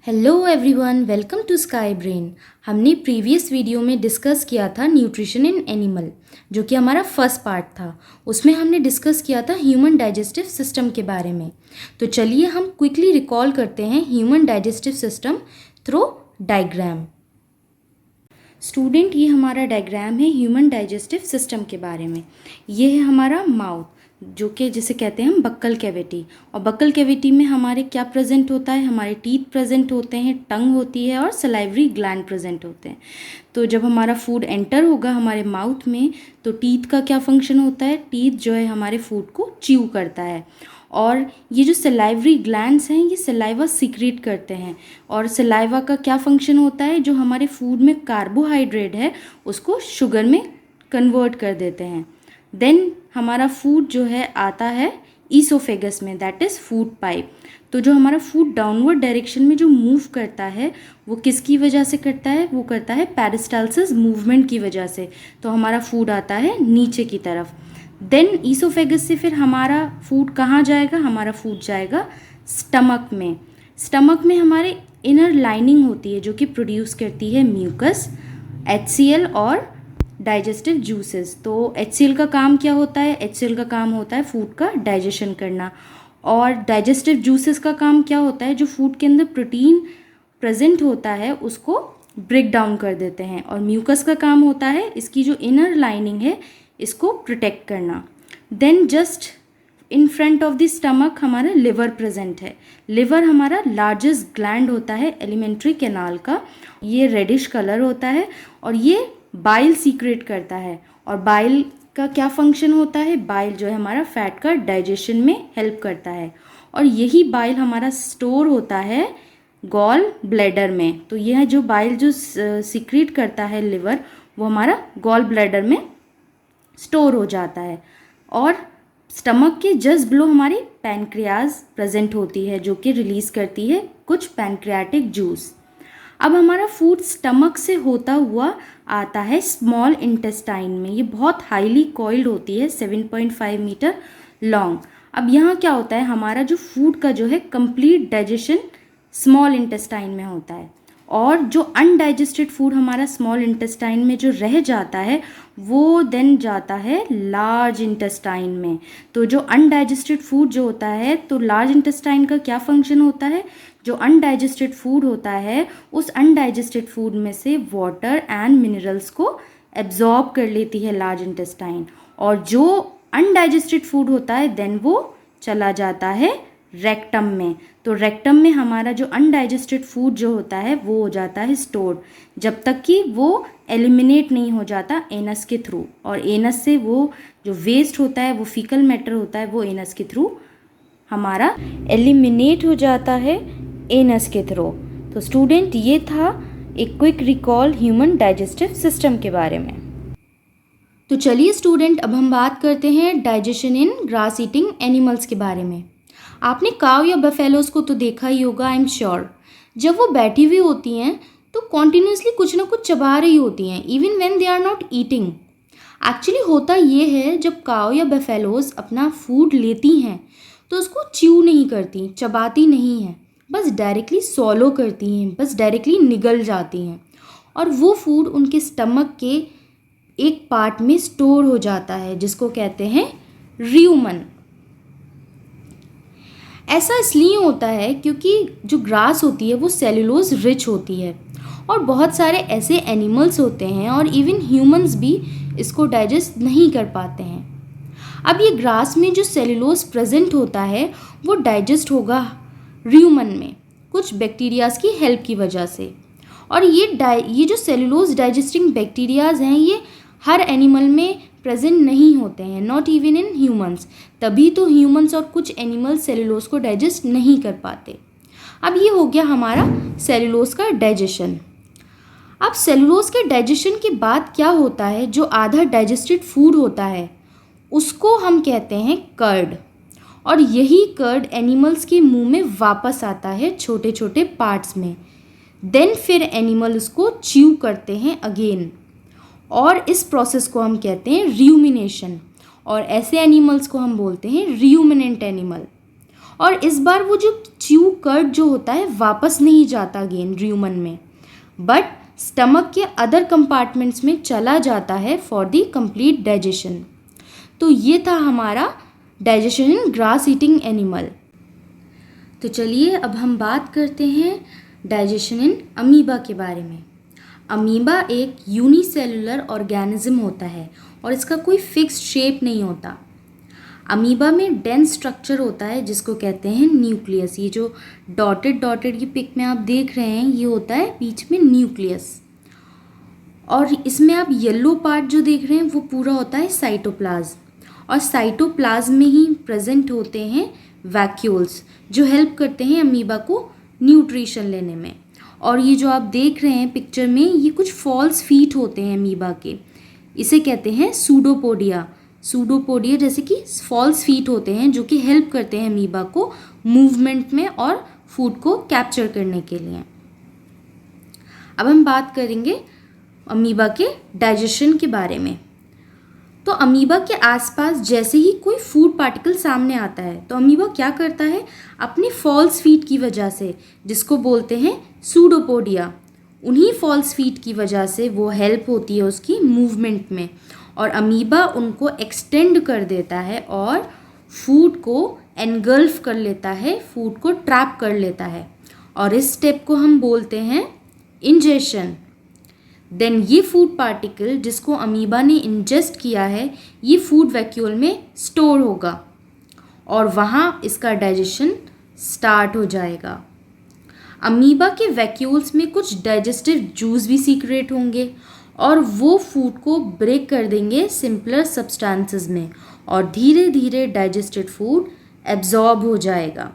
Hello everyone, welcome to Sky Brain. हमने previous video में discuss किया था न्यूट्रिशन इन एनिमल, जो कि हमारा फर्स्ट पार्ट था। उसमें हमने डिस्कस किया था ह्यूमन डाइजेस्टिव सिस्टम के बारे में। तो चलिए हम क्विकली रिकॉल करते हैं human digestive system through diagram. Student, ये हमारा डायग्राम है ह्यूमन डाइजेस्टिव सिस्टम के बारे में। ये है हमारा माउथ, जो कि जिसे कहते हैं हम बक्कल कैविटी। और बक्कल कैविटी में हमारे क्या प्रेजेंट होता है? हमारे टीथ प्रेजेंट होते हैं, टंग होती है और सलाइवरी ग्लैंड प्रेजेंट होते हैं। तो जब हमारा फूड एंटर होगा हमारे माउथ में, तो टीथ का क्या फंक्शन होता है? टीथ जो है हमारे फूड को च्यू करता है। और ये जो सलाइवरी ग्लैंड्स हैं, ये सलाइवा सीक्रेट करते हैं। और सलाइवा का क्या फंक्शन होता है? जो हमारे फूड में कार्बोहाइड्रेट है उसको शुगर में कन्वर्ट कर देते हैं। देन हमारा फूड जो है आता है ईसोफेगस में, दैट इज़ फूड पाइप। तो जो हमारा फूड डाउनवर्ड डायरेक्शन में जो मूव करता है वो किसकी वजह से करता है? वो करता है पेरिस्टालसिस मूवमेंट की वजह से। तो हमारा फूड आता है नीचे की तरफ। देन ईसोफेगस से फिर हमारा फूड कहाँ जाएगा? हमारा फूड जाएगा स्टमक में। स्टमक में हमारे इनर लाइनिंग होती है जो कि प्रोड्यूस करती है म्यूकस, HCl और डाइजेस्टिव जूसेस। तो HCl का काम क्या होता है? HCl का काम होता है फूड का डाइजेशन करना। और डाइजेस्टिव जूसेस का काम क्या होता है? जो फूड के अंदर प्रोटीन प्रेजेंट होता है उसको ब्रेक डाउन कर देते हैं। और म्यूकस का काम होता है इसकी जो इनर लाइनिंग है इसको प्रोटेक्ट करना। Then just in front of the stomach हमारा लिवर प्रेजेंट है। लिवर हमारा लार्जेस्ट ग्लैंड होता है एलिमेंट्री कैनाल का। ये रेडिश कलर होता है और ये बाइल सीक्रेट करता है। और बाइल का क्या फंक्शन होता है? बाइल जो है हमारा फैट का डाइजेशन में हेल्प करता है। और यही बाइल हमारा स्टोर होता है गॉल ब्लैडर में। तो यह जो बाइल जो सीक्रेट करता है लिवर, वो हमारा गॉल ब्लैडर में स्टोर हो जाता है। और स्टमक के जस्ट बिलो हमारी पैनक्रियाज प्रेजेंट होती है जो कि रिलीज़ करती है कुछ पैनक्रियाटिक जूस। अब हमारा फूड स्टमक से होता हुआ आता है स्मॉल इंटेस्टाइन में। ये बहुत हाईली कॉइल्ड होती है, 7.5 मीटर लॉन्ग। अब यहाँ क्या होता है? हमारा जो फूड का जो है कंप्लीट डाइजेशन स्मॉल इंटेस्टाइन में होता है। और जो अनडाइजेस्टेड फूड हमारा स्मॉल इंटेस्टाइन में जो रह जाता है वो देन जाता है लार्ज इंटेस्टाइन में। तो जो अनडाइजेस्टेड फूड जो होता है, तो लार्ज इंटेस्टाइन का क्या फंक्शन होता है? जो अनडाइजेस्टेड फूड होता है उस अनडाइजेस्टेड फूड में से वाटर एंड मिनरल्स को एब्जॉर्ब कर लेती है लार्ज इंटेस्टाइन। और जो अनडाइजेस्टेड फूड होता है देन वो चला जाता है रेक्टम में। तो रेक्टम में हमारा जो अनडाइजेस्टेड फूड जो होता है वो हो जाता है स्टोर्ड, जब तक कि वो एलिमिनेट नहीं हो जाता एनस के थ्रू। और एनस से वो जो वेस्ट होता है, वो फीकल मैटर होता है, वो एनस के थ्रू हमारा एलिमिनेट हो जाता है एनस के थ्रू। तो स्टूडेंट, ये था एक quick recall human digestive system के बारे में। तो चलिए स्टूडेंट, अब हम बात करते हैं डाइजेशन इन ग्रास ईटिंग एनिमल्स के बारे में। आपने काव या बफेलोज को तो देखा ही होगा, आई एम श्योर। जब वो बैठी हुई होती हैं तो कॉन्टिन्यूसली कुछ ना कुछ चबा रही होती हैं, even when they are not eating. Actually होता ये है, जब काव या बफेलोज अपना फूड लेती हैं तो उसको च्यू नहीं करती, चबाती नहीं हैं, बस डायरेक्टली सॉलो करती हैं, बस डायरेक्टली निगल जाती हैं। और वो फूड उनके स्टमक के एक पार्ट में स्टोर हो जाता है जिसको कहते हैं र्यूमन। ऐसा इसलिए होता है क्योंकि जो ग्रास होती है वो सेलुलोज रिच होती है। और बहुत सारे ऐसे एनिमल्स होते हैं और इवन ह्यूमंस भी इसको डाइजेस्ट नहीं कर पाते हैं। अब ये ग्रास में जो सेलुलोज प्रेजेंट होता है वो डाइजेस्ट होगा र्यूमन में कुछ बैक्टीरियाज की हेल्प की वजह से। और ये जो सेलुलोज डाइजेस्टिंग बैक्टीरियाज हैं ये हर एनिमल में प्रेजेंट नहीं होते हैं, नॉट इवन इन ह्यूमंस। तभी तो ह्यूमंस और कुछ एनिमल्स सेलुलोज को डाइजेस्ट नहीं कर पाते। अब ये हो गया हमारा सेलुलोज का डाइजेशन। अब सेलुलोज के डाइजेशन के बाद क्या होता है? जो आधा डाइजेस्टेड फूड होता है उसको हम कहते हैं कर्ड। और यही कर्ड एनिमल्स के मुंह में वापस आता है छोटे छोटे पार्ट्स में। देन फिर एनिमल उसको च्यू करते हैं अगेन। और इस प्रोसेस को हम कहते हैं र्यूमिनेशन। और ऐसे एनिमल्स को हम बोलते हैं र्यूमिनेंट एनिमल। और इस बार वो जो च्यू कर्ड जो होता है वापस नहीं जाता अगेन र्यूमन में, बट स्टमक के अदर कंपार्टमेंट्स में चला जाता है फॉर द कंप्लीट डाइजेशन। तो ये था हमारा डाइजेशन इन ग्रास ईटिंग एनिमल। तो चलिए अब हम बात करते हैं डाइजेशन इन अमीबा के बारे में। अमीबा एक यूनिसेलुलर ऑर्गेनिज्म होता है और इसका कोई फिक्स्ड शेप नहीं होता। अमीबा में डेंस स्ट्रक्चर होता है जिसको कहते हैं न्यूक्लियस। ये जो डॉटेड ये पिक में आप देख रहे हैं ये होता है बीच में न्यूक्लियस, और इसमें आप येलो पार्ट जो देख रहे हैं वो पूरा होता है साइटोप्लाज्म, और साइटोप्लाज्म में ही प्रेजेंट होते हैं वैक्यूल्स जो हेल्प करते हैं अमीबा को न्यूट्रिशन लेने में। और ये जो आप देख रहे हैं पिक्चर में ये कुछ फॉल्स फीट होते हैं अमीबा के, इसे कहते हैं सूडोपोडिया। सूडोपोडिया जैसे कि फॉल्स फीट होते हैं जो कि हेल्प करते हैं अमीबा को मूवमेंट में और फूड को कैप्चर करने के लिए। अब हम बात करेंगे अमीबा के डाइजेशन के बारे में। तो अमीबा के आसपास जैसे ही कोई फूड पार्टिकल सामने आता है तो अमीबा क्या करता है, अपने फॉल्स फीट की वजह से, जिसको बोलते हैं सूडोपोडिया, उन्हीं फॉल्स फीट की वजह से वो हेल्प होती है उसकी मूवमेंट में, और अमीबा उनको एक्सटेंड कर देता है और फूड को एनगल्फ कर लेता है, फूड को ट्रैप कर लेता है, और इस स्टेप को हम बोलते हैं इंजेशन। देन ये फूड पार्टिकल जिसको अमीबा ने इंजेस्ट किया है ये फूड वैक्यूल में स्टोर होगा और वहाँ इसका डाइजेशन स्टार्ट हो जाएगा। अमीबा के वैक्यूल्स में कुछ डाइजेस्टिव जूस भी सीक्रेट होंगे और वो फूड को ब्रेक कर देंगे सिंपलर सब्सटेंसेस में, और धीरे धीरे डाइजेस्टेड फूड एब्जॉर्ब हो जाएगा,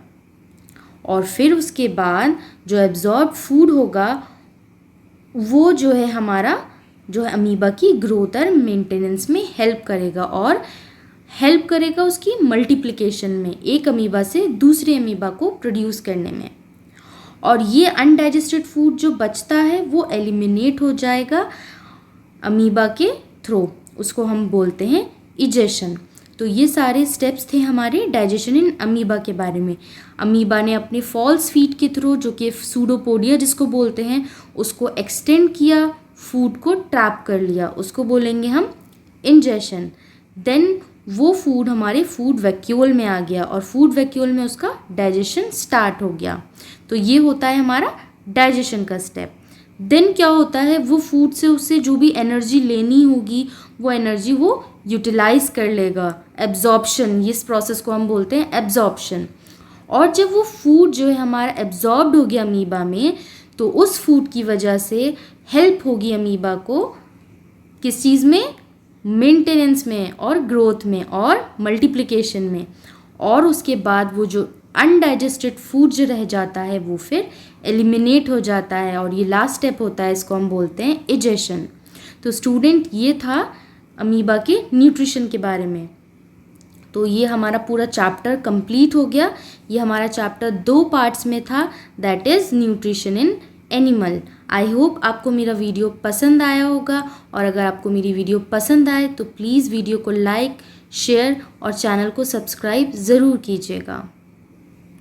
और फिर उसके बाद जो एब्जॉर्ब फूड होगा वो जो है हमारा जो है अमीबा की ग्रोथ और मेंटेनेंस में हेल्प करेगा, और हेल्प करेगा उसकी मल्टीप्लिकेशन में, एक अमीबा से दूसरे अमीबा को प्रोड्यूस करने में। और ये अनडाइजेस्टेड फूड जो बचता है वो एलिमिनेट हो जाएगा अमीबा के थ्रू, उसको हम बोलते हैं इजेशन। तो ये सारे स्टेप्स थे हमारे डाइजेशन इन अमीबा के बारे में। अमीबा ने अपने फॉल्स फीट के थ्रू जो कि सूडोपोडिया जिसको बोलते हैं उसको एक्सटेंड किया, फूड को ट्रैप कर लिया, उसको बोलेंगे हम इंजेशन। देन वो फूड हमारे फूड वैक्यूल में आ गया और फूड वैक्यूल में उसका डाइजेशन स्टार्ट हो गया। तो ये होता है हमारा डाइजेशन का स्टेप। देन क्या होता है, वो फूड से उससे जो भी एनर्जी लेनी होगी वो एनर्जी वो यूटिलाइज कर लेगा, एब्जॉर्प्शन, इस प्रोसेस को हम बोलते हैं एब्जॉर्प्शन। और जब वो फूड जो है हमारा एब्जॉर्ब्ड हो गया अमीबा में तो उस फूड की वजह से हेल्प होगी अमीबा को किस चीज़ में, मेंटेनेंस में और ग्रोथ में और मल्टीप्लिकेशन में, और उसके बाद वो जो अनडाइजेस्टेड फूड जो रह जाता है वो फिर एलिमिनेट हो जाता है, और ये लास्ट स्टेप होता है, इसको हम बोलते हैं इजेशन। तो स्टूडेंट ये था अमीबा के न्यूट्रिशन के बारे में। तो ये हमारा पूरा चैप्टर कंप्लीट हो गया। ये हमारा चैप्टर 2 पार्ट्स में था, that is nutrition in animal. I hope आपको मेरा वीडियो पसंद आया होगा, और अगर आपको मेरी वीडियो पसंद आए तो प्लीज़ वीडियो को लाइक, शेयर और चैनल को सब्सक्राइब ज़रूर कीजिएगा।